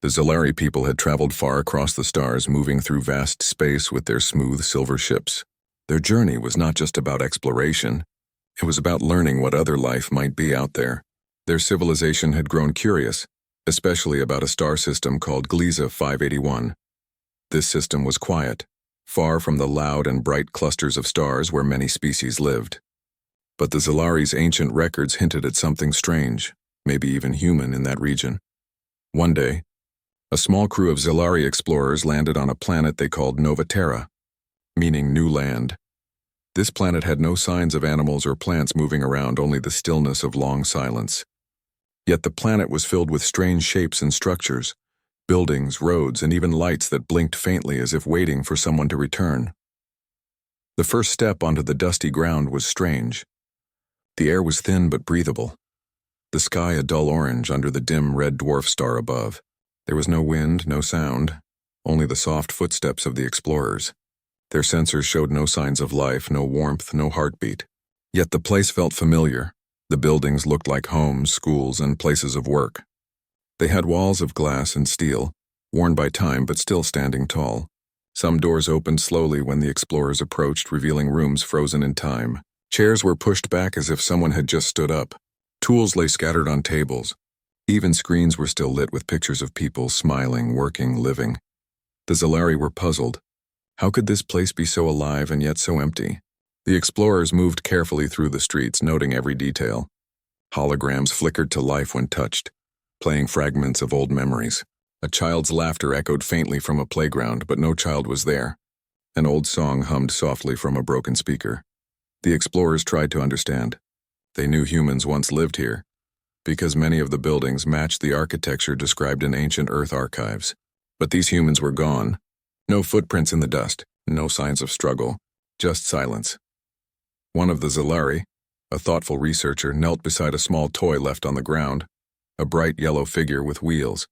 The Zalari people had traveled far across the stars, moving through vast space with their smooth silver ships. Their journey was not just about exploration. It was about learning what other life might be out there. Their civilization had grown curious, especially about a star system called Gliese 581. This system was quiet, far from the loud and bright clusters of stars where many species lived. But the Zalari's ancient records hinted at something strange, maybe even human, in that region. One day, a small crew of Zalari explorers landed on a planet they called Nova Terra, meaning new land. This planet had no signs of animals or plants moving around, only the stillness of long silence. Yet the planet was filled with strange shapes and structures, buildings, roads, and even lights that blinked faintly as if waiting for someone to return. The first step onto the dusty ground was strange. The air was thin but breathable. The sky a dull orange under the dim red dwarf star above. There was no wind, no sound, only the soft footsteps of the explorers. Their sensors showed no signs of life, no warmth, no heartbeat. Yet the place felt familiar. The buildings looked like homes, schools, and places of work. They had walls of glass and steel, worn by time but still standing tall. Some doors opened slowly when the explorers approached, revealing rooms frozen in time. Chairs were pushed back as if someone had just stood up. Tools lay scattered on tables. Even screens were still lit with pictures of people smiling, working, living. The Zalari were puzzled. How could this place be so alive and yet so empty? The explorers moved carefully through the streets, noting every detail. Holograms flickered to life when touched, playing fragments of old memories. A child's laughter echoed faintly from a playground, but no child was there. An old song hummed softly from a broken speaker. The explorers tried to understand. They knew humans once lived here, because many of the buildings matched the architecture described in ancient Earth archives. But these humans were gone. No footprints in the dust, no signs of struggle, just silence. One of the Zalari, a thoughtful researcher, knelt beside a small toy left on the ground, a bright yellow figure with wheels.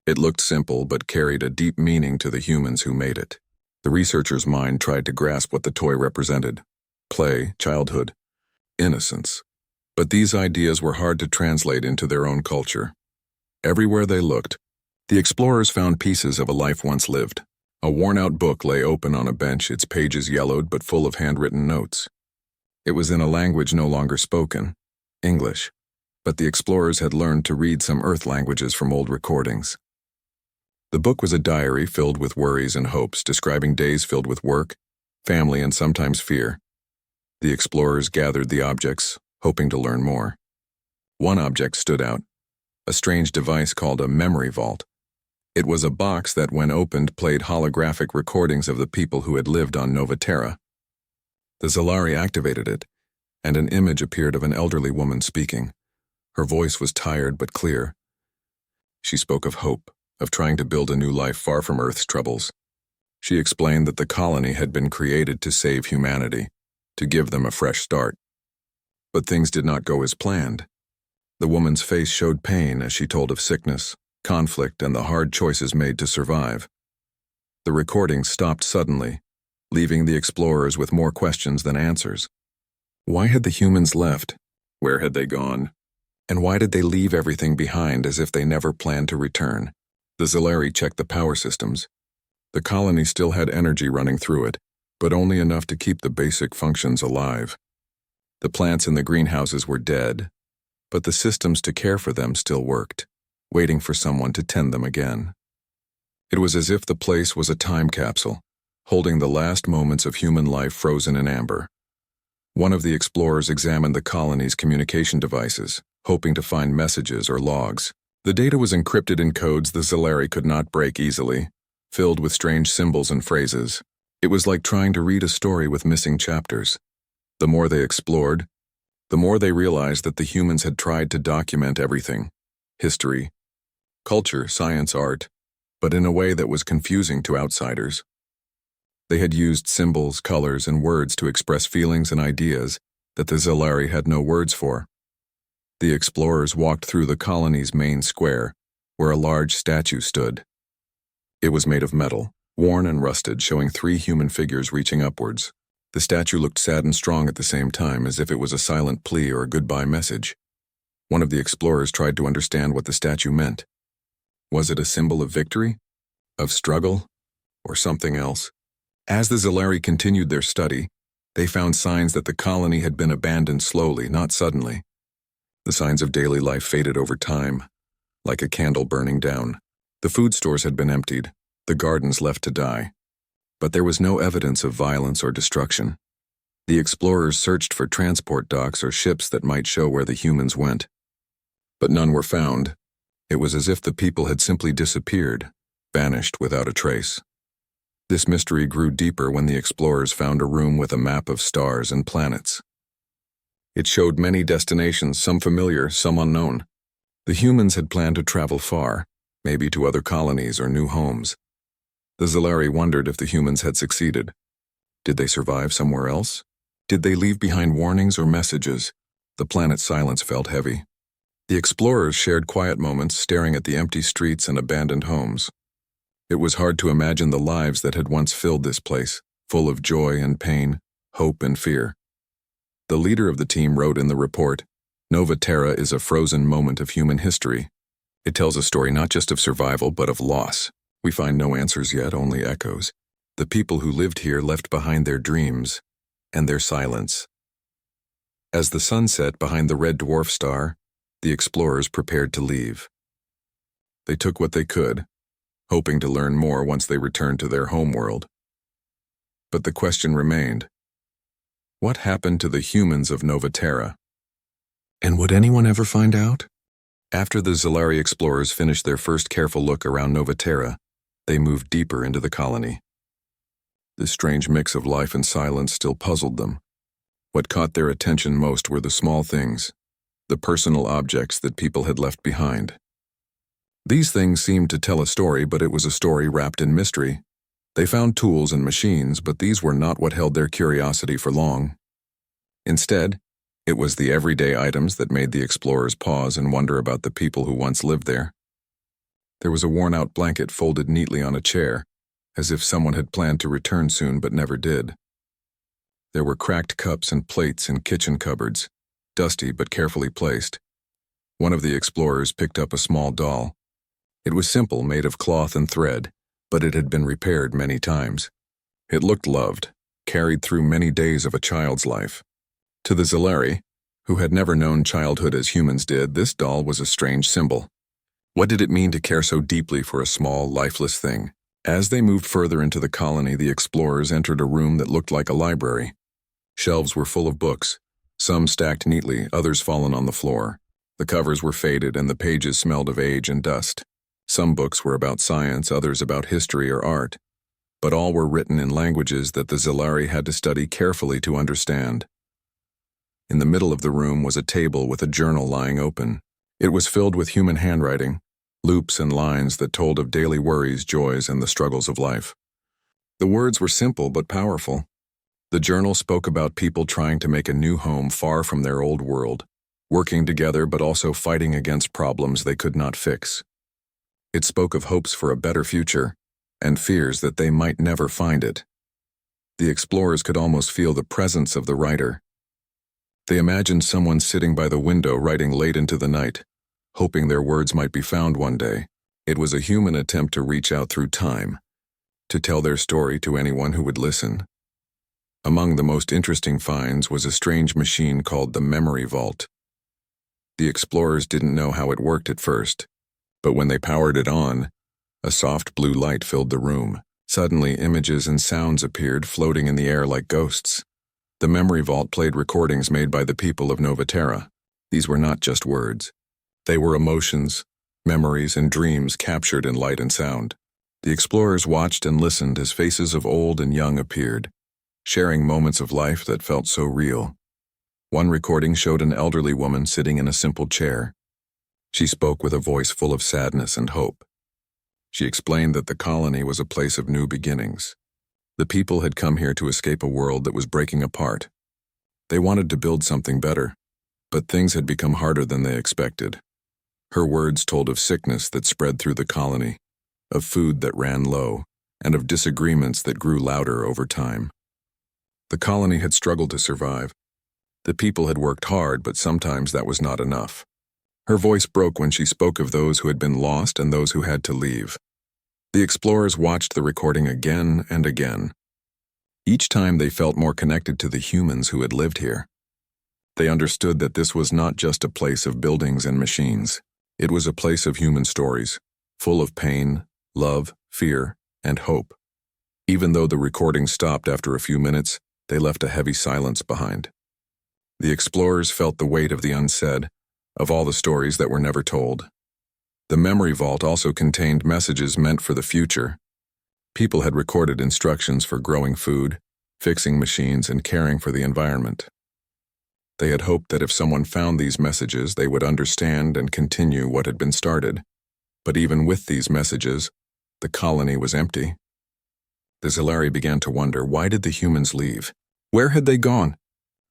It looked simple but carried a deep meaning to the humans who made it. The researcher's mind tried to grasp what the toy represented. Play, childhood, innocence. But these ideas were hard to translate into their own culture. Everywhere they looked, the explorers found pieces of a life once lived. A worn-out book lay open on a bench, its pages yellowed but full of handwritten notes. It was in a language no longer spoken, English, but the explorers had learned to read some Earth languages from old recordings. The book was a diary filled with worries and hopes, describing days filled with work, family, and sometimes fear. The explorers gathered the objects, hoping to learn more. One object stood out, a strange device called a memory vault. It was a box that, when opened, played holographic recordings of the people who had lived on Nova Terra. The Zalari activated it, and an image appeared of an elderly woman speaking. Her voice was tired but clear. She spoke of hope, of trying to build a new life far from Earth's troubles. She explained that the colony had been created to save humanity, to give them a fresh start. But things did not go as planned. The woman's face showed pain as she told of sickness, conflict, and the hard choices made to survive. The recording stopped suddenly, leaving the explorers with more questions than answers. Why had the humans left? Where had they gone? And why did they leave everything behind as if they never planned to return? The Zalari checked the power systems. The colony still had energy running through it, but only enough to keep the basic functions alive. The plants in the greenhouses were dead, but the systems to care for them still worked, waiting for someone to tend them again. It was as if the place was a time capsule, holding the last moments of human life frozen in amber. One of the explorers examined the colony's communication devices, hoping to find messages or logs. The data was encrypted in codes the Zalari could not break easily, filled with strange symbols and phrases. It was like trying to read a story with missing chapters. The more they explored, the more they realized that the humans had tried to document everything: history, culture, science, art, but in a way that was confusing to outsiders. They had used symbols, colors, and words to express feelings and ideas that the Zalari had no words for. The explorers walked through the colony's main square, where a large statue stood. It was made of metal, worn and rusted, showing 3 human figures reaching upwards. The statue looked sad and strong at the same time, as if it was a silent plea or a goodbye message. One of the explorers tried to understand what the statue meant. Was it a symbol of victory? Of struggle? Or something else? As the Zalari continued their study, they found signs that the colony had been abandoned slowly, not suddenly. The signs of daily life faded over time, like a candle burning down. The food stores had been emptied, the gardens left to die. But there was no evidence of violence or destruction. The explorers searched for transport docks or ships that might show where the humans went. But none were found. It was as if the people had simply disappeared, vanished without a trace. This mystery grew deeper when the explorers found a room with a map of stars and planets. It showed many destinations, some familiar, some unknown. The humans had planned to travel far, maybe to other colonies or new homes. The Zalari wondered if the humans had succeeded. Did they survive somewhere else? Did they leave behind warnings or messages? The planet's silence felt heavy. The explorers shared quiet moments, staring at the empty streets and abandoned homes. It was hard to imagine the lives that had once filled this place, full of joy and pain, hope and fear. The leader of the team wrote in the report, "Nova Terra is a frozen moment of human history. It tells a story not just of survival but of loss. We find no answers yet, only echoes. The people who lived here left behind their dreams and their silence." As the sun set behind the red dwarf star, the explorers prepared to leave. They took what they could, hoping to learn more once they returned to their homeworld. But the question remained: what happened to the humans of Nova Terra? And would anyone ever find out? After the Zalari explorers finished their first careful look around Nova Terra, they moved deeper into the colony. This strange mix of life and silence still puzzled them. What caught their attention most were the small things, the personal objects that people had left behind. These things seemed to tell a story, but it was a story wrapped in mystery. They found tools and machines, but these were not what held their curiosity for long. Instead, it was the everyday items that made the explorers pause and wonder about the people who once lived there. There was a worn-out blanket folded neatly on a chair, as if someone had planned to return soon but never did. There were cracked cups and plates in kitchen cupboards, dusty but carefully placed. One of the explorers picked up a small doll. It was simple, made of cloth and thread, but it had been repaired many times. It looked loved, carried through many days of a child's life. To the Zalari, who had never known childhood as humans did, this doll was a strange symbol. What did it mean to care so deeply for a small, lifeless thing? As they moved further into the colony, the explorers entered a room that looked like a library. Shelves were full of books, some stacked neatly, others fallen on the floor. The covers were faded and the pages smelled of age and dust. Some books were about science, others about history or art, but all were written in languages that the Zalari had to study carefully to understand. In the middle of the room was a table with a journal lying open. It was filled with human handwriting, loops and lines that told of daily worries, joys, and the struggles of life. The words were simple but powerful. The journal spoke about people trying to make a new home far from their old world, working together but also fighting against problems they could not fix. It spoke of hopes for a better future and fears that they might never find it. The explorers could almost feel the presence of the writer. They imagined someone sitting by the window writing late into the night, hoping their words might be found one day. It was a human attempt to reach out through time, to tell their story to anyone who would listen. Among the most interesting finds was a strange machine called the Memory Vault. The explorers didn't know how it worked at first, but when they powered it on, a soft blue light filled the room. Suddenly, images and sounds appeared, floating in the air like ghosts. The Memory Vault played recordings made by the people of Nova Terra. These were not just words. They were emotions, memories, and dreams captured in light and sound. The explorers watched and listened as faces of old and young appeared, sharing moments of life that felt so real. One recording showed an elderly woman sitting in a simple chair. She spoke with a voice full of sadness and hope. She explained that the colony was a place of new beginnings. The people had come here to escape a world that was breaking apart. They wanted to build something better, but things had become harder than they expected. Her words told of sickness that spread through the colony, of food that ran low, and of disagreements that grew louder over time. The colony had struggled to survive. The people had worked hard, but sometimes that was not enough. Her voice broke when she spoke of those who had been lost and those who had to leave. The explorers watched the recording again and again. Each time they felt more connected to the humans who had lived here. They understood that this was not just a place of buildings and machines. It was a place of human stories, full of pain, love, fear, and hope. Even though the recording stopped after a few minutes, they left a heavy silence behind. The explorers felt the weight of the unsaid, of all the stories that were never told. The memory vault also contained messages meant for the future. People had recorded instructions for growing food, fixing machines, and caring for the environment. They had hoped that if someone found these messages, they would understand and continue what had been started. But even with these messages, the colony was empty. The Zilari began to wonder, why did the humans leave? Where had they gone?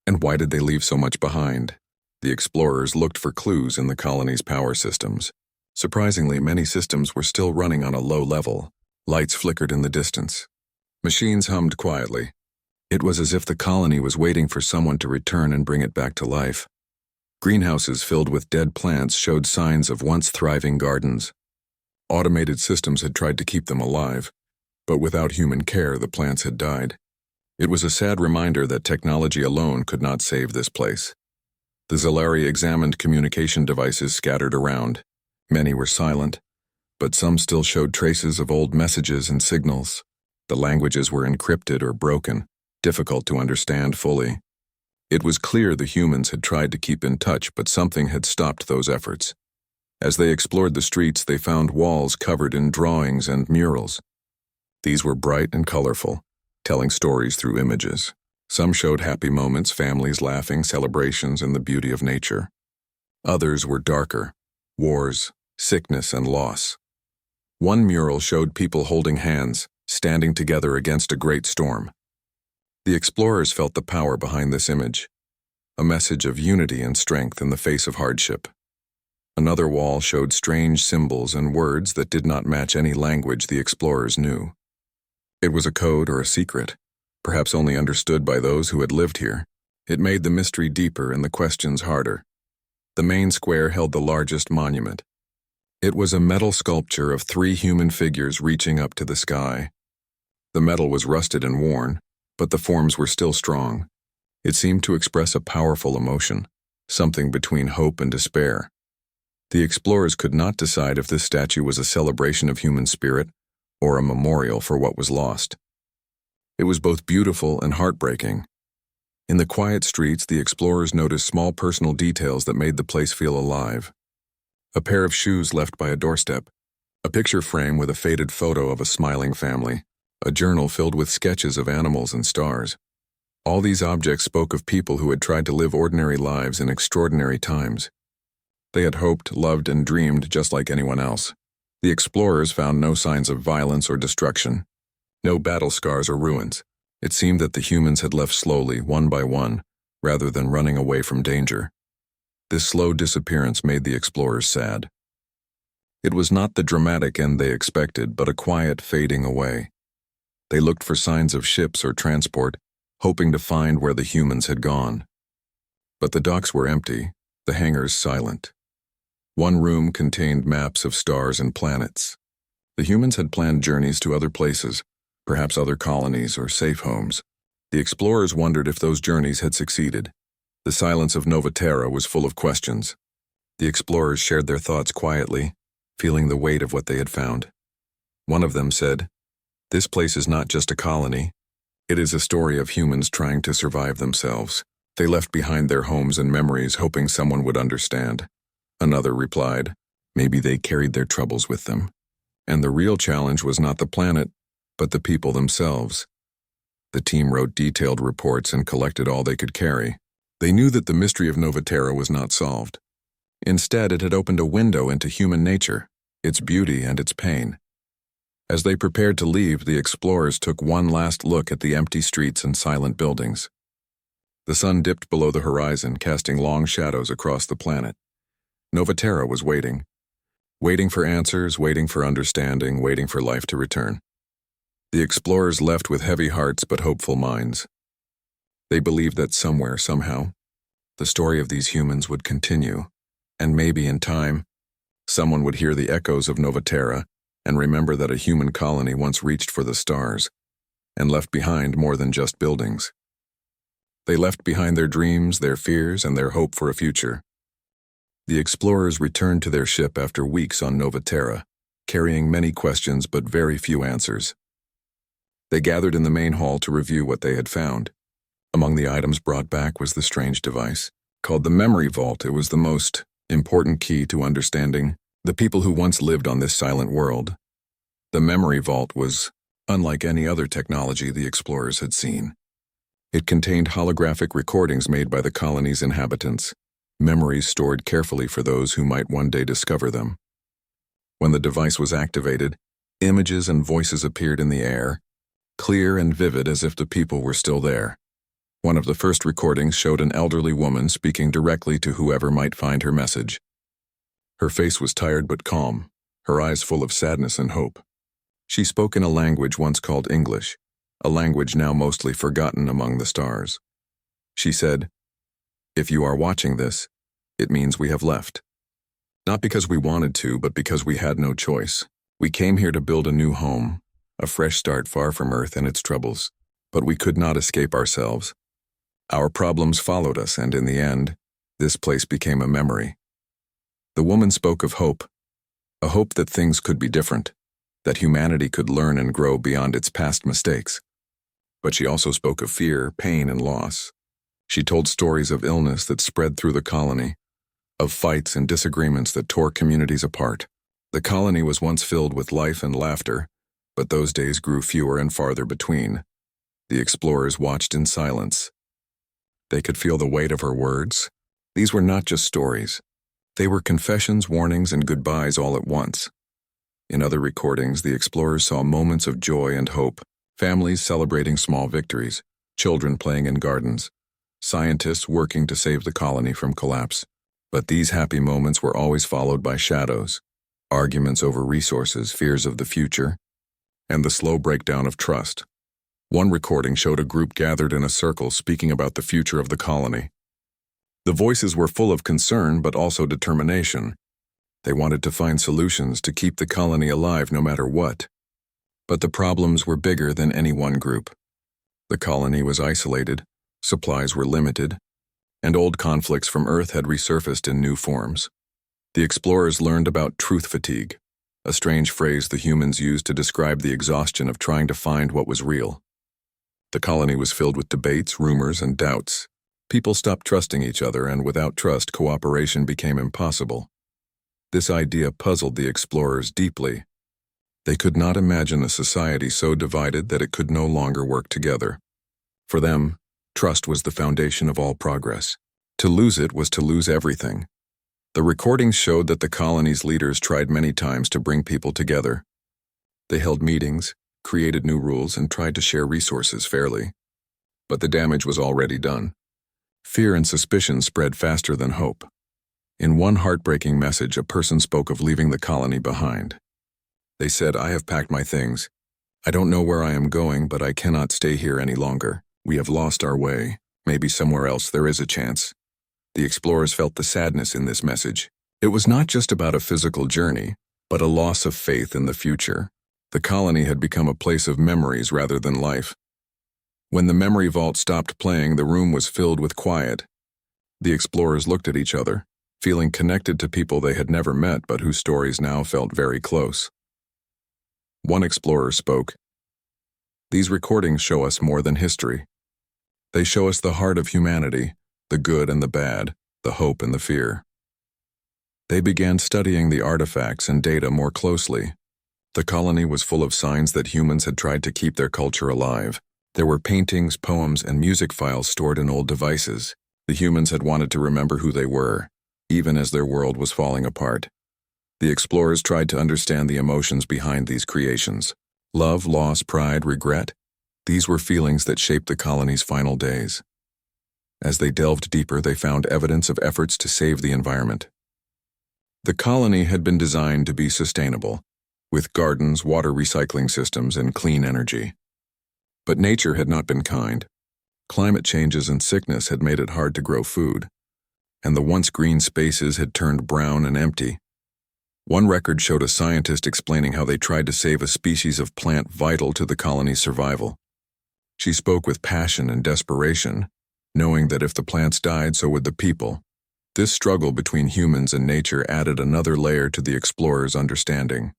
And why did they leave so much behind? The explorers looked for clues in the colony's power systems. Surprisingly, many systems were still running on a low level. Lights flickered in the distance. Machines hummed quietly. It was as if the colony was waiting for someone to return and bring it back to life. Greenhouses filled with dead plants showed signs of once thriving gardens. Automated systems had tried to keep them alive, but without human care, the plants had died. It was a sad reminder that technology alone could not save this place. The Zilari examined communication devices scattered around. Many were silent, but some still showed traces of old messages and signals. The languages were encrypted or broken, difficult to understand fully. It was clear the humans had tried to keep in touch, but something had stopped those efforts. As they explored the streets, they found walls covered in drawings and murals. These were bright and colorful, telling stories through images. Some showed happy moments, families laughing, celebrations, and the beauty of nature. Others were darker, wars, sickness, and loss. One mural showed people holding hands, standing together against a great storm. The explorers felt the power behind this image, a message of unity and strength in the face of hardship. Another wall showed strange symbols and words that did not match any language the explorers knew. It was a code or a secret, perhaps only understood by those who had lived here. It made the mystery deeper and the questions harder. The main square held the largest monument. It was a metal sculpture of 3 human figures reaching up to the sky. The metal was rusted and worn, but the forms were still strong. It seemed to express a powerful emotion, something between hope and despair. The explorers could not decide if this statue was a celebration of human spirit or a memorial for what was lost. It was both beautiful and heartbreaking. In the quiet streets, the explorers noticed small personal details that made the place feel alive. A pair of shoes left by a doorstep, a picture frame with a faded photo of a smiling family, a journal filled with sketches of animals and stars. All these objects spoke of people who had tried to live ordinary lives in extraordinary times. They had hoped, loved, and dreamed just like anyone else. The explorers found no signs of violence or destruction, no battle scars or ruins. It seemed that the humans had left slowly, one by one, rather than running away from danger. This slow disappearance made the explorers sad. It was not the dramatic end they expected, but a quiet fading away. They looked for signs of ships or transport, hoping to find where the humans had gone. But the docks were empty, the hangars silent. One room contained maps of stars and planets. The humans had planned journeys to other places, perhaps other colonies or safe homes. The explorers wondered if those journeys had succeeded. The silence of Nova Terra was full of questions. The explorers shared their thoughts quietly, feeling the weight of what they had found. One of them said, "This place is not just a colony. It is a story of humans trying to survive themselves. They left behind their homes and memories, hoping someone would understand." Another replied, "Maybe they carried their troubles with them. And the real challenge was not the planet, but the people themselves." The team wrote detailed reports and collected all they could carry. They knew that the mystery of Nova Terra was not solved. Instead, it had opened a window into human nature, its beauty and its pain. As they prepared to leave, the explorers took one last look at the empty streets and silent buildings. The sun dipped below the horizon, casting long shadows across the planet. Nova Terra was waiting. Waiting for answers, waiting for understanding, waiting for life to return. The explorers left with heavy hearts but hopeful minds. They believed that somewhere, somehow, the story of these humans would continue, And maybe in time, someone would hear the echoes of Novaterra and remember that a human colony once reached for the stars and left behind more than just buildings. They left behind their dreams, their fears, and their hope for a future. The explorers returned to their ship after weeks on Novaterra, carrying many questions but very few answers. They gathered in the main hall to review what they had found. Among the items brought back was the strange device. Called the Memory Vault, it was the most important key to understanding the people who once lived on this silent world. The Memory Vault was unlike any other technology the explorers had seen. It contained holographic recordings made by the colony's inhabitants, memories stored carefully for those who might one day discover them. When the device was activated, images and voices appeared in the air, clear and vivid as if the people were still there. One of the first recordings showed an elderly woman speaking directly to whoever might find her message. Her face was tired but calm, her eyes full of sadness and hope. She spoke in a language once called English, a language now mostly forgotten among the stars. She said, "If you are watching this, it means we have left. Not because we wanted to, but because we had no choice. We came here to build a new home, a fresh start far from Earth and its troubles. But we could not escape ourselves. Our problems followed us, and in the end, this place became a memory." The woman spoke of hope, a hope that things could be different, that humanity could learn and grow beyond its past mistakes. But she also spoke of fear, pain, and loss. She told stories of illness that spread through the colony, of fights and disagreements that tore communities apart. The colony was once filled with life and laughter, but those days grew fewer and farther between. The explorers watched in silence. They could feel the weight of her words. These were not just stories. They were confessions, warnings, and goodbyes all at once. In other recordings, the explorers saw moments of joy and hope, families celebrating small victories, children playing in gardens, scientists working to save the colony from collapse. But these happy moments were always followed by shadows, arguments over resources, fears of the future, and the slow breakdown of trust. One recording showed a group gathered in a circle speaking about the future of the colony. The voices were full of concern but also determination. They wanted to find solutions to keep the colony alive no matter what. But the problems were bigger than any one group. The colony was isolated, supplies were limited, and old conflicts from Earth had resurfaced in new forms. The explorers learned about truth fatigue, a strange phrase the humans used to describe the exhaustion of trying to find what was real. The colony was filled with debates, rumors, and doubts. People stopped trusting each other, and without trust, cooperation became impossible. This idea puzzled the explorers deeply. They could not imagine a society so divided that it could no longer work together. For them, trust was the foundation of all progress. To lose it was to lose everything. The recordings showed that the colony's leaders tried many times to bring people together. They held meetings, created new rules, and tried to share resources fairly. But the damage was already done. Fear and suspicion spread faster than hope. In one heartbreaking message, a person spoke of leaving the colony behind. They said, "I have packed my things. I don't know where I am going, but I cannot stay here any longer. We have lost our way. Maybe somewhere else there is a chance." The explorers felt the sadness in this message. It was not just about a physical journey, but a loss of faith in the future. The colony had become a place of memories rather than life. When the memory vault stopped playing, the room was filled with quiet. The explorers looked at each other, feeling connected to people they had never met but whose stories now felt very close. One explorer spoke, "These recordings show us more than history. They show us the heart of humanity, the good and the bad, the hope and the fear." They began studying the artifacts and data more closely. The colony was full of signs that humans had tried to keep their culture alive. There were paintings, poems, and music files stored in old devices. The humans had wanted to remember who they were, even as their world was falling apart. The explorers tried to understand the emotions behind these creations. Love, loss, pride, regret. These were feelings that shaped the colony's final days. As they delved deeper, they found evidence of efforts to save the environment. The colony had been designed to be sustainable, with gardens, water recycling systems, and clean energy. But nature had not been kind. Climate changes and sickness had made it hard to grow food. and the once green spaces had turned brown and empty. One record showed a scientist explaining how they tried to save a species of plant vital to the colony's survival. She spoke with passion and desperation, knowing that if the plants died, so would the people. This struggle between humans and nature added another layer to the explorers' understanding.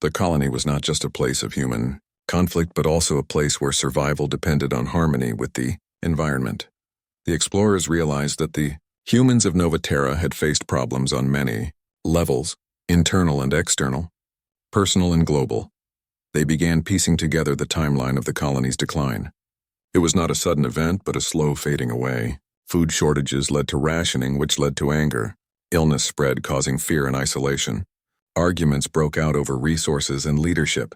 The colony was not just a place of human conflict, but also a place where survival depended on harmony with the environment. The explorers realized that the humans of Nova Terra had faced problems on many levels, internal and external, personal and global. They began piecing together the timeline of the colony's decline. It was not a sudden event, but a slow fading away. Food shortages led to rationing, which led to anger. Illness spread, causing fear and isolation. Arguments broke out over resources and leadership.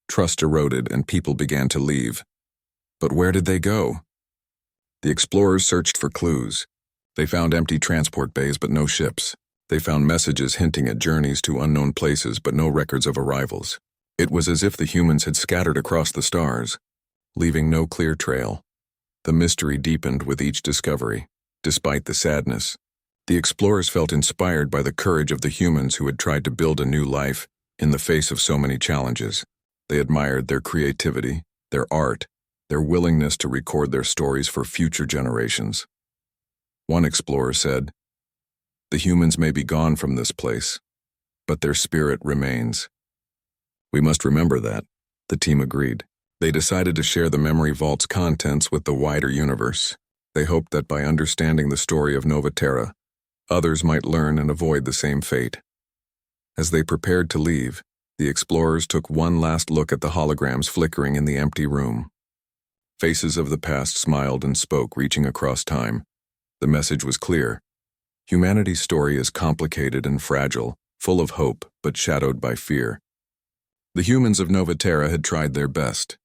Trust eroded, and people began to leave. But where did they go? The explorers searched for clues. They found empty transport bays, but no ships. They found messages hinting at journeys to unknown places, but no records of arrivals. It was as if the humans had scattered across the stars, leaving no clear trail. The mystery deepened with each discovery. Despite the sadness, the explorers felt inspired by the courage of the humans who had tried to build a new life in the face of so many challenges. They admired their creativity, their art, their willingness to record their stories for future generations. One explorer said, "The humans may be gone from this place, but their spirit remains." "We must remember that," the team agreed. They decided to share the memory vault's contents with the wider universe. They hoped that by understanding the story of Nova Terra, others might learn and avoid the same fate. As they prepared to leave, the explorers took one last look at the holograms flickering in the empty room. Faces of the past smiled and spoke, reaching across time. The message was clear. Humanity's story is complicated and fragile, full of hope, but shadowed by fear. The humans of Nova Terra had tried their best.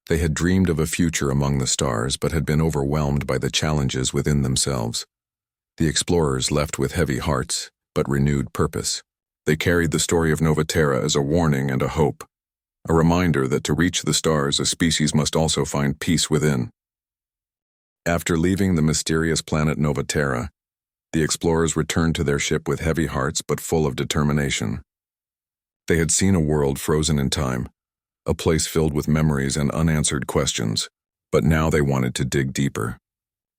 They had dreamed of a future among the stars, but had been overwhelmed by the challenges within themselves. The explorers left with heavy hearts, but renewed purpose. They carried the story of Nova Terra as a warning and a hope, a reminder that to reach the stars, a species must also find peace within. After leaving the mysterious planet Nova Terra, the explorers returned to their ship with heavy hearts but full of determination. They had seen a world frozen in time, a place filled with memories and unanswered questions, but now they wanted to dig deeper.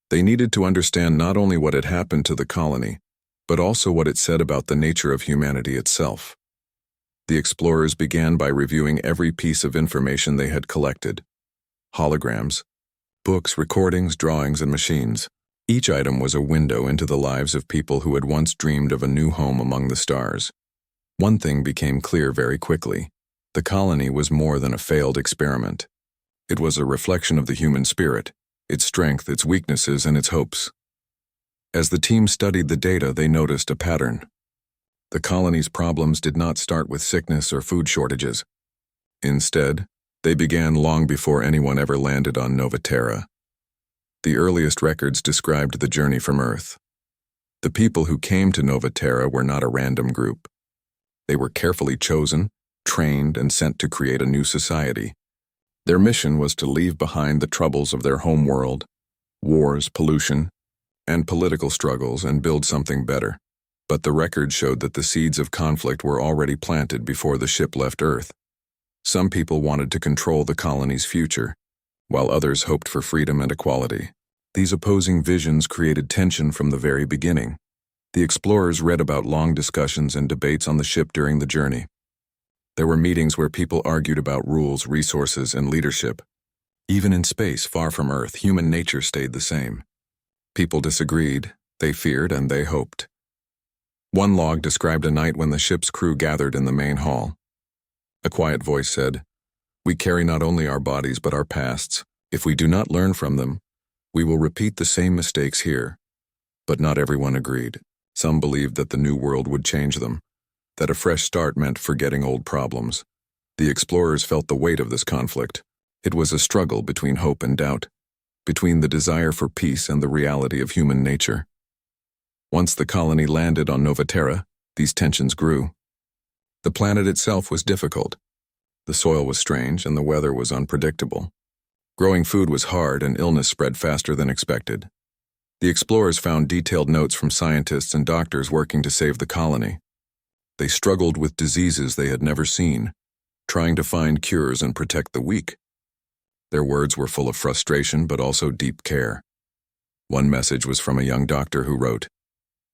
They needed to understand not only what had happened to the colony, but also what it said about the nature of humanity itself. The explorers began by reviewing every piece of information they had collected: holograms, books, recordings, drawings, and machines. Each item was a window into the lives of people who had once dreamed of a new home among the stars. One thing became clear very quickly. The colony was more than a failed experiment. It was a reflection of the human spirit, its strength, its weaknesses, and its hopes. As the team studied the data, they noticed a pattern. The colony's problems did not start with sickness or food shortages. Instead, they began long before anyone ever landed on Nova Terra. The earliest records described the journey from Earth. The people who came to Nova Terra were not a random group. They were carefully chosen, trained, and sent to create a new society. Their mission was to leave behind the troubles of their home world, wars, pollution, and political struggles, and build something better. But the record showed that the seeds of conflict were already planted before the ship left Earth. Some people wanted to control the colony's future, while others hoped for freedom and equality. These opposing visions created tension from the very beginning. The explorers read about long discussions and debates on the ship during the journey. There were meetings where people argued about rules, resources, and leadership. Even in space, far from Earth, human nature stayed the same. People disagreed, they feared, and they hoped. One log described a night when the ship's crew gathered in the main hall. A quiet voice said, "We carry not only our bodies but our pasts. If we do not learn from them, we will repeat the same mistakes here." But not everyone agreed. Some believed that the new world would change them, that a fresh start meant forgetting old problems. The explorers felt the weight of this conflict. It was a struggle between hope and doubt, between the desire for peace and the reality of human nature. Once the colony landed on Nova Terra, these tensions grew. The planet itself was difficult. The soil was strange and the weather was unpredictable. Growing food was hard and illness spread faster than expected. The explorers found detailed notes from scientists and doctors working to save the colony. They struggled with diseases they had never seen, trying to find cures and protect the weak. Their words were full of frustration but also deep care. One message was from a young doctor who wrote,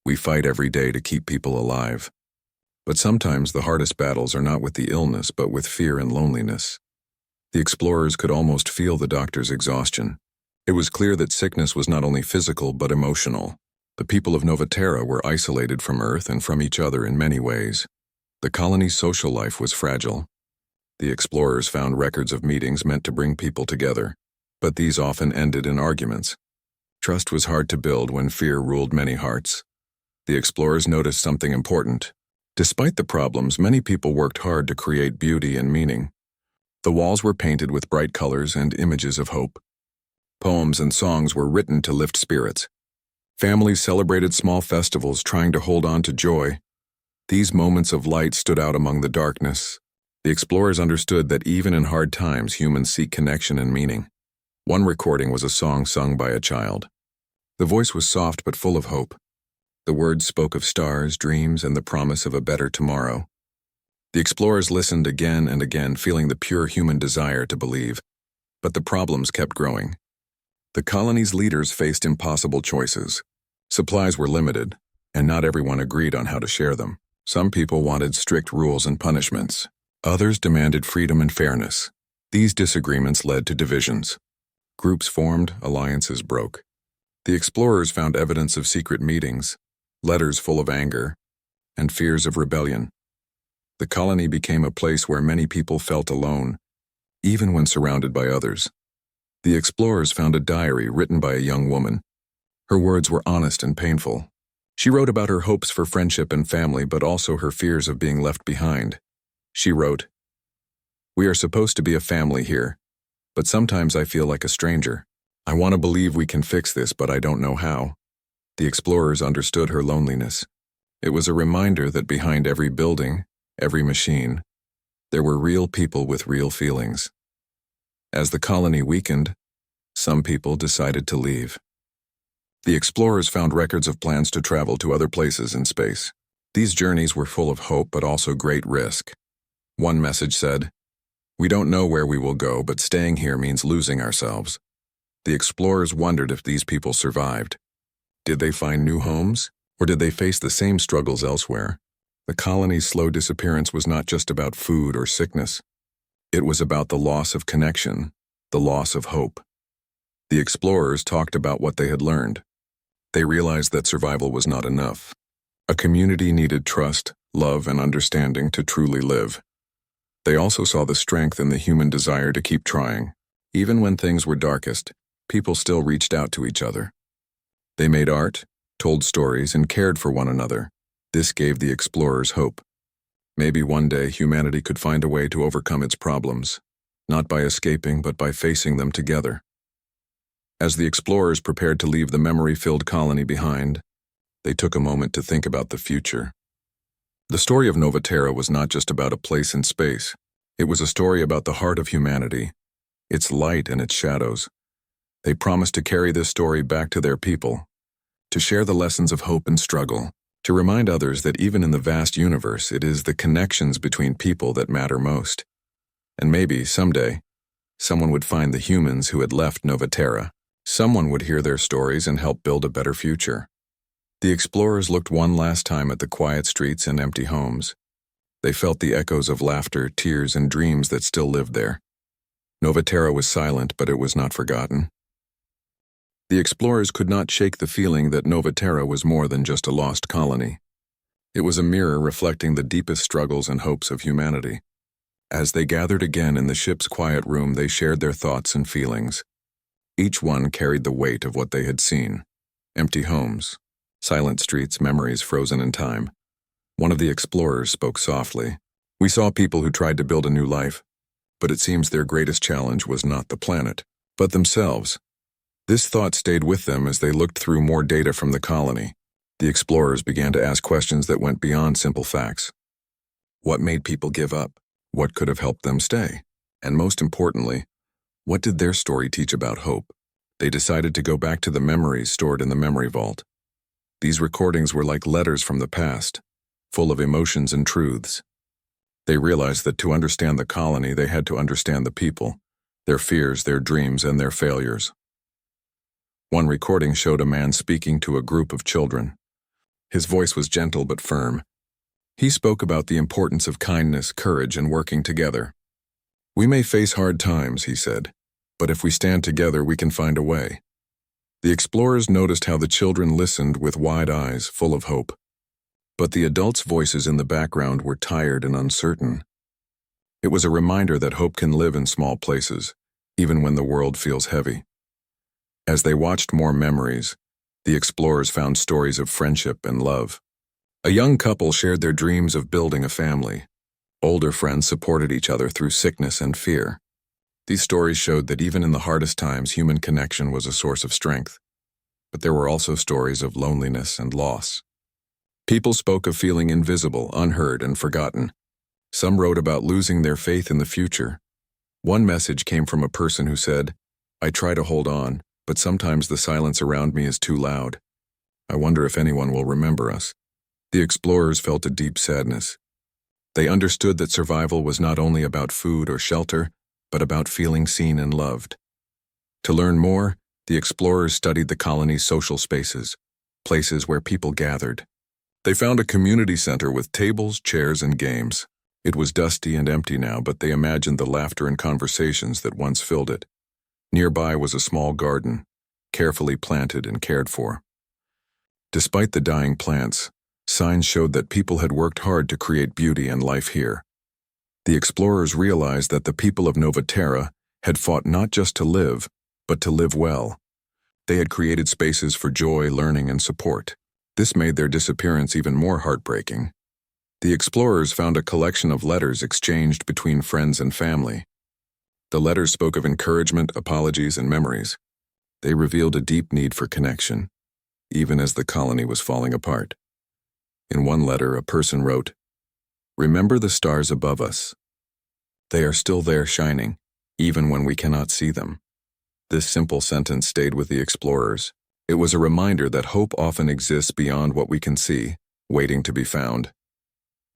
"We fight every day to keep people alive. But sometimes the hardest battles are not with the illness but with fear and loneliness." The explorers could almost feel the doctor's exhaustion. It was clear that sickness was not only physical but emotional. The people of Novaterra were isolated from Earth and from each other in many ways. The colony's social life was fragile. The explorers found records of meetings meant to bring people together, but these often ended in arguments. Trust was hard to build when fear ruled many hearts. The explorers noticed something important. Despite the problems, many people worked hard to create beauty and meaning. The walls were painted with bright colors and images of hope. Poems and songs were written to lift spirits. Families celebrated small festivals, trying to hold on to joy. These moments of light stood out among the darkness. The explorers understood that even in hard times, humans seek connection and meaning. One recording was a song sung by a child. The voice was soft but full of hope. The words spoke of stars, dreams, and the promise of a better tomorrow. The explorers listened again and again, feeling the pure human desire to believe. But the problems kept growing. The colony's leaders faced impossible choices. Supplies were limited, and not everyone agreed on how to share them. Some people wanted strict rules and punishments. Others demanded freedom and fairness. These disagreements led to divisions. Groups formed, alliances broke. The explorers found evidence of secret meetings, letters full of anger, and fears of rebellion. The colony became a place where many people felt alone, even when surrounded by others. The explorers found a diary written by a young woman. Her words were honest and painful. She wrote about her hopes for friendship and family, but also her fears of being left behind. She wrote, "We are supposed to be a family here, but sometimes I feel like a stranger. I want to believe we can fix this, but I don't know how." The explorers understood her loneliness. It was a reminder that behind every building, every machine, there were real people with real feelings. As the colony weakened, some people decided to leave. The explorers found records of plans to travel to other places in space. These journeys were full of hope but also great risk. One message said, "We don't know where we will go, but staying here means losing ourselves." The explorers wondered if these people survived. Did they find new homes, or did they face the same struggles elsewhere? The colony's slow disappearance was not just about food or sickness. It was about the loss of connection, the loss of hope. The explorers talked about what they had learned. They realized that survival was not enough. A community needed trust, love, and understanding to truly live. They also saw the strength in the human desire to keep trying. Even when things were darkest, people still reached out to each other. They made art, told stories, and cared for one another. This gave the explorers hope. Maybe one day humanity could find a way to overcome its problems, not by escaping but by facing them together. As the explorers prepared to leave the memory-filled colony behind, they took a moment to think about the future. The story of Novaterra was not just about a place in space. It was a story about the heart of humanity, its light and its shadows. They promised to carry this story back to their people, to share the lessons of hope and struggle, to remind others that even in the vast universe, it is the connections between people that matter most. And maybe, someday, someone would find the humans who had left Novaterra. Someone would hear their stories and help build a better future. The explorers looked one last time at the quiet streets and empty homes. They felt the echoes of laughter, tears, and dreams that still lived there. Novaterra was silent, but it was not forgotten. The explorers could not shake the feeling that Novaterra was more than just a lost colony. It was a mirror reflecting the deepest struggles and hopes of humanity. As they gathered again in the ship's quiet room, they shared their thoughts and feelings. Each one carried the weight of what they had seen. Empty homes, silent streets, memories frozen in time. One of the explorers spoke softly. "We saw people who tried to build a new life, but it seems their greatest challenge was not the planet, but themselves." This thought stayed with them as they looked through more data from the colony. The explorers began to ask questions that went beyond simple facts. What made people give up? What could have helped them stay? And most importantly, what did their story teach about hope? They decided to go back to the memories stored in the memory vault. These recordings were like letters from the past, full of emotions and truths. They realized that to understand the colony, they had to understand the people, their fears, their dreams, and their failures. One recording showed a man speaking to a group of children. His voice was gentle but firm. He spoke about the importance of kindness, courage, and working together. "We may face hard times," he said, "but if we stand together, we can find a way." The explorers noticed how the children listened with wide eyes, full of hope. But the adults' voices in the background were tired and uncertain. It was a reminder that hope can live in small places, even when the world feels heavy. As they watched more memories, the explorers found stories of friendship and love. A young couple shared their dreams of building a family. Older friends supported each other through sickness and fear. These stories showed that even in the hardest times, human connection was a source of strength. But there were also stories of loneliness and loss. People spoke of feeling invisible, unheard, and forgotten. Some wrote about losing their faith in the future. One message came from a person who said, "I try to hold on, but sometimes the silence around me is too loud. I wonder if anyone will remember us." The explorers felt a deep sadness. They understood that survival was not only about food or shelter, but about feeling seen and loved. To learn more, the explorers studied the colony's social spaces, places where people gathered. They found a community center with tables, chairs, and games. It was dusty and empty now, but they imagined the laughter and conversations that once filled it. Nearby was a small garden, carefully planted and cared for. Despite the dying plants, signs showed that people had worked hard to create beauty and life here. The explorers realized that the people of Nova Terra had fought not just to live, but to live well. They had created spaces for joy, learning, and support. This made their disappearance even more heartbreaking. The explorers found a collection of letters exchanged between friends and family. The letters spoke of encouragement, apologies, and memories. They revealed a deep need for connection, even as the colony was falling apart. In one letter, a person wrote, "Remember the stars above us. They are still there shining, even when we cannot see them." This simple sentence stayed with the explorers. It was a reminder that hope often exists beyond what we can see, waiting to be found.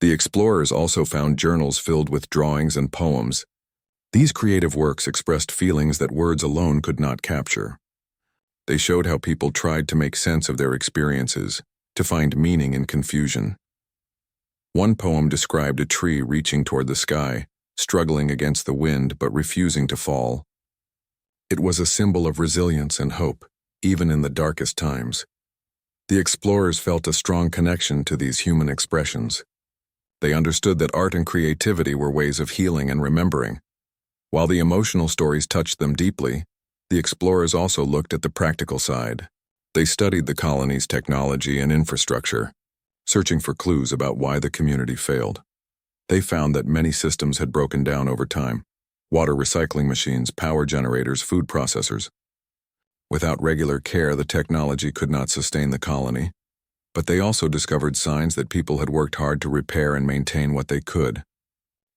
The explorers also found journals filled with drawings and poems. These creative works expressed feelings that words alone could not capture. They showed how people tried to make sense of their experiences, to find meaning in confusion. One poem described a tree reaching toward the sky, struggling against the wind but refusing to fall. It was a symbol of resilience and hope, even in the darkest times. The explorers felt a strong connection to these human expressions. They understood that art and creativity were ways of healing and remembering. While the emotional stories touched them deeply, the explorers also looked at the practical side. They studied the colony's technology and infrastructure, searching for clues about why the community failed. They found that many systems had broken down over time: water recycling machines, power generators, food processors. Without regular care, the technology could not sustain the colony, but they also discovered signs that people had worked hard to repair and maintain what they could.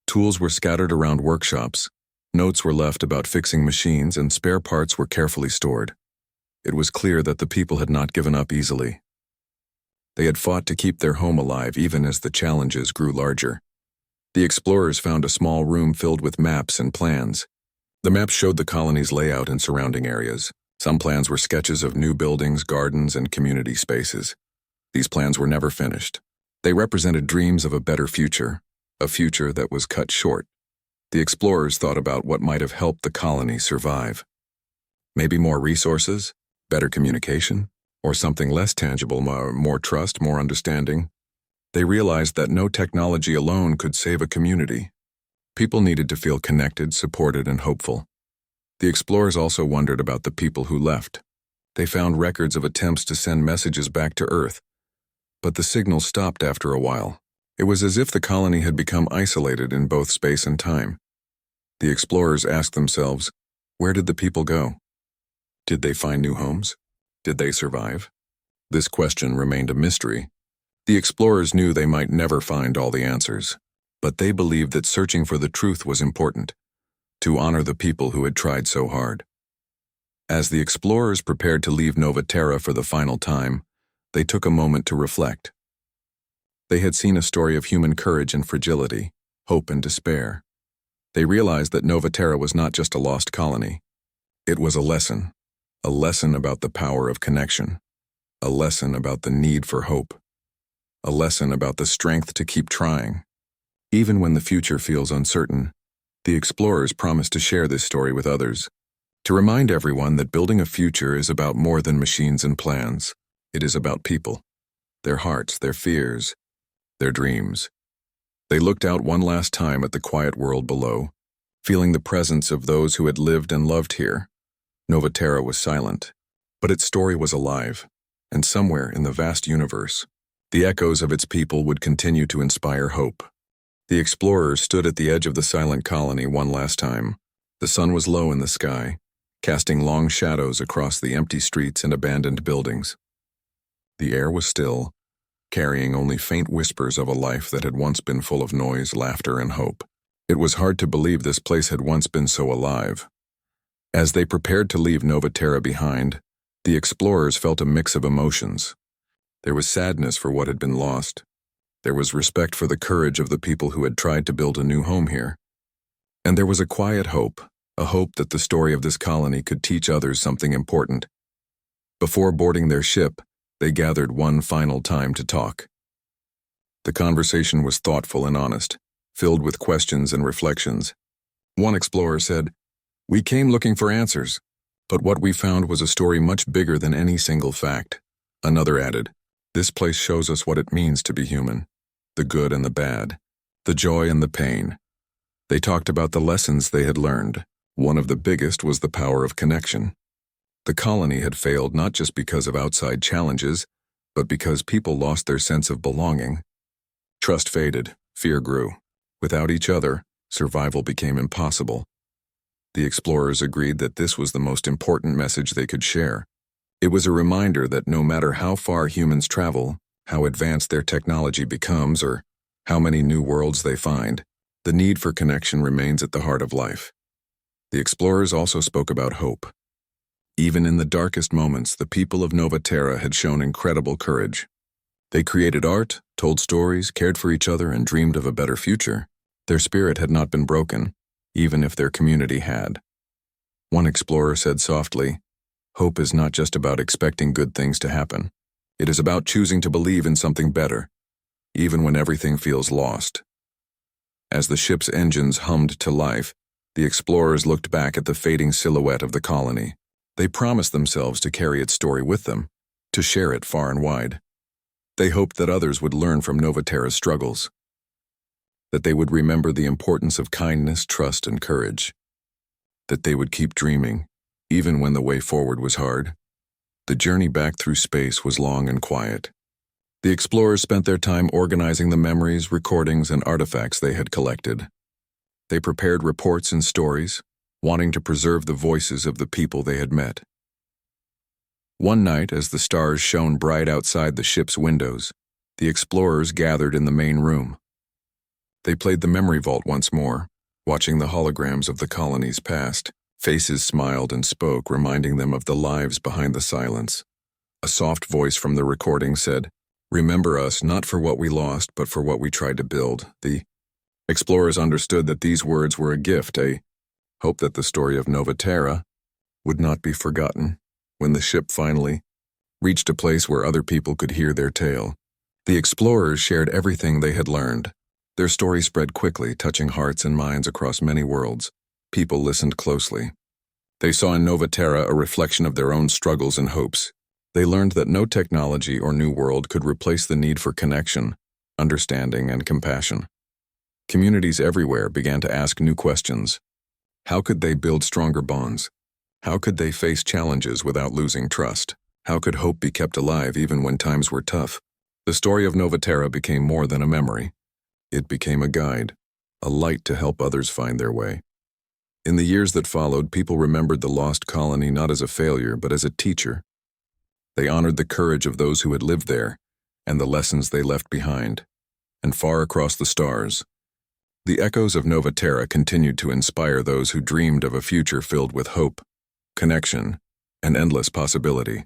Tools were scattered around workshops, notes were left about fixing machines, and spare parts were carefully stored. It was clear that the people had not given up easily. They had fought to keep their home alive even as the challenges grew larger. The explorers found a small room filled with maps and plans. The maps showed the colony's layout and surrounding areas. Some plans were sketches of new buildings, gardens, and community spaces. These plans were never finished. They represented dreams of a better future, a future that was cut short. The explorers thought about what might have helped the colony survive. Maybe more resources, better communication, or something less tangible, more trust, more understanding. They realized that no technology alone could save a community. People needed to feel connected, supported, and hopeful. The explorers also wondered about the people who left. They found records of attempts to send messages back to Earth, but the signal stopped after a while. It was as if the colony had become isolated in both space and time. The explorers asked themselves, where did the people go? Did they find new homes? Did they survive? This question remained a mystery. The explorers knew they might never find all the answers, but they believed that searching for the truth was important, to honor the people who had tried so hard. As the explorers prepared to leave Nova Terra for the final time, they took a moment to reflect. They had seen a story of human courage and fragility, hope and despair. They realized that Nova Terra was not just a lost colony. It was a lesson about the power of connection, a lesson about the need for hope, a lesson about the strength to keep trying. Even when the future feels uncertain, the explorers promised to share this story with others, to remind everyone that building a future is about more than machines and plans. It is about people, their hearts, their fears, their dreams. They looked out one last time at the quiet world below, feeling the presence of those who had lived and loved here. Nova Terra was silent, but its story was alive, and somewhere in the vast universe, the echoes of its people would continue to inspire hope. The explorers stood at the edge of the silent colony one last time. The sun was low in the sky, casting long shadows across the empty streets and abandoned buildings. The air was still, carrying only faint whispers of a life that had once been full of noise, laughter, and hope. It was hard to believe this place had once been so alive. As they prepared to leave Nova Terra behind, the explorers felt a mix of emotions. There was sadness for what had been lost. There was respect for the courage of the people who had tried to build a new home here. And there was a quiet hope, a hope that the story of this colony could teach others something important. Before boarding their ship, they gathered one final time to talk. The conversation was thoughtful and honest, filled with questions and reflections. One explorer said, "We came looking for answers, but what we found was a story much bigger than any single fact." Another added, "This place shows us what it means to be human, the good and the bad, the joy and the pain." They talked about the lessons they had learned. One of the biggest was the power of connection. The colony had failed not just because of outside challenges, but because people lost their sense of belonging. Trust faded, fear grew. Without each other, survival became impossible. The explorers agreed that this was the most important message they could share. It was a reminder that no matter how far humans travel, how advanced their technology becomes, or how many new worlds they find, the need for connection remains at the heart of life. The explorers also spoke about hope. Even in the darkest moments, the people of Nova Terra had shown incredible courage. They created art, told stories, cared for each other, and dreamed of a better future. Their spirit had not been broken, even if their community had. One explorer said softly, "Hope is not just about expecting good things to happen. It is about choosing to believe in something better, even when everything feels lost." As the ship's engines hummed to life, the explorers looked back at the fading silhouette of the colony. They promised themselves to carry its story with them, to share it far and wide. They hoped that others would learn from Nova Terra's struggles, that they would remember the importance of kindness, trust, and courage, that they would keep dreaming, even when the way forward was hard. The journey back through space was long and quiet. The explorers spent their time organizing the memories, recordings, and artifacts they had collected. They prepared reports and stories, wanting to preserve the voices of the people they had met. One night, as the stars shone bright outside the ship's windows, the explorers gathered in the main room. They played the memory vault once more, watching the holograms of the colony's past. Faces smiled and spoke, reminding them of the lives behind the silence. A soft voice from the recording said, "Remember us not for what we lost, but for what we tried to build." The explorers understood that these words were a gift, a hope that the story of Nova Terra would not be forgotten. When the ship finally reached a place where other people could hear their tale, the explorers shared everything they had learned. Their story spread quickly, touching hearts and minds across many worlds. People listened closely. They saw in Nova Terra a reflection of their own struggles and hopes. They learned that no technology or new world could replace the need for connection, understanding, and compassion. Communities everywhere began to ask new questions. How could they build stronger bonds? How could they face challenges without losing trust? How could hope be kept alive even when times were tough? The story of Nova Terra became more than a memory. It became a guide, a light to help others find their way. In the years that followed, people remembered the lost colony not as a failure, but as a teacher. They honored the courage of those who had lived there and the lessons they left behind. And far across the stars, the echoes of Nova Terra continued to inspire those who dreamed of a future filled with hope, connection, an endless possibility.